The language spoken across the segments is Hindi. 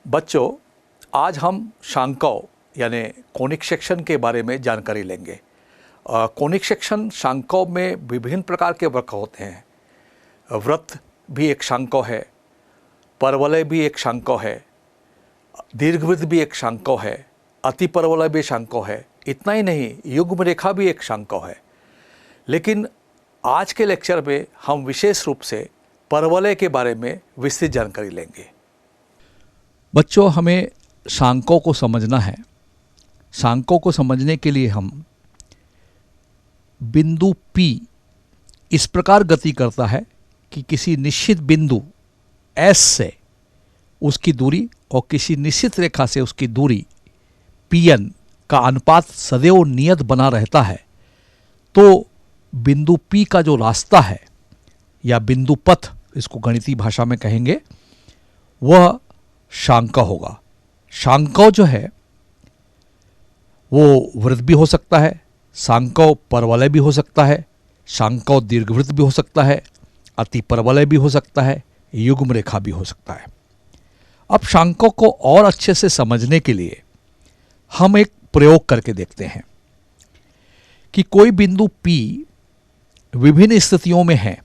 बच्चों, आज हम शांकव यानी कोनिक सेक्शन के बारे में जानकारी लेंगे। कोनिक सेक्शन शांकव में विभिन्न प्रकार के वक्र होते हैं। वृत्त भी एक शांकव है, परवलय भी एक शांकव है, दीर्घवृत्त भी एक शांकव है, अति परवलय भी शांकव है। इतना ही नहीं, युग्म रेखा भी एक शांकव है। लेकिन आज के लेक्चर में हम विशेष रूप से परवलय के बारे में विस्तृत जानकारी लेंगे। बच्चों, हमें शांकों को समझना है। शांकों को समझने के लिए हम बिंदु P इस प्रकार गति करता है कि किसी निश्चित बिंदु S से उसकी दूरी और किसी निश्चित रेखा से उसकी दूरी Pn का अनुपात सदैव नियत बना रहता है। तो बिंदु P का जो रास्ता है या बिंदु पथ, इसको गणितीय भाषा में कहेंगे, वह शांकव होगा। शांकव जो है वो वृत्त भी हो सकता है, शांकव परवलय भी हो सकता है, शांकव दीर्घवृत्त भी हो सकता है, अति परवलय भी हो सकता है, युग्म रेखा भी हो सकता है। अब शांकों को और अच्छे से समझने के लिए हम एक प्रयोग करके देखते हैं कि कोई बिंदु P विभिन्न स्थितियों में है।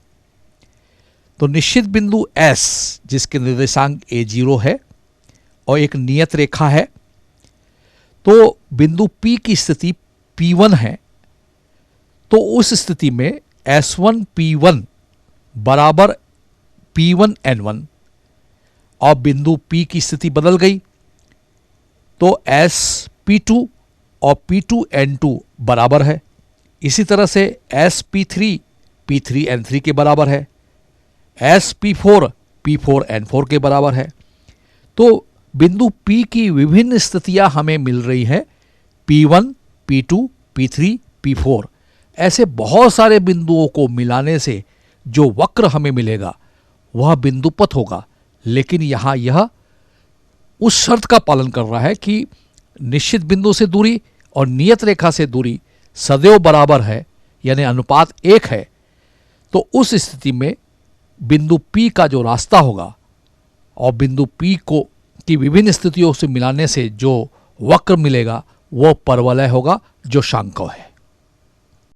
तो निश्चित बिंदु S जिसके निर्देशांक a0 है और एक नियत रेखा है, तो बिंदु P की स्थिति P1 है। तो उस स्थिति में S1 P1 बराबर P1 N1 और बिंदु P की स्थिति बदल गई तो S P2 और P2 N2 बराबर है। इसी तरह से S P3 P3 N3 के बराबर है, S P4 P4 N4 के बराबर है। तो बिंदु P की विभिन्न स्थितियां हमें मिल रही हैं, P1 P2 P3 P4। ऐसे बहुत सारे बिंदुओं को मिलाने से जो वक्र हमें मिलेगा वह बिंदु पथ होगा। लेकिन यहाँ यह उस शर्त का पालन कर रहा है कि निश्चित बिंदु से दूरी और नियत रेखा से दूरी सदैव बराबर है, यानी अनुपात 1 है। तो उस स्थिति में बिंदु P का जो रास्ता होगा और बिंदु P को की विभिन्न स्थितियों से मिलाने से जो वक्र मिलेगा वो परवलय होगा, जो शांकव है।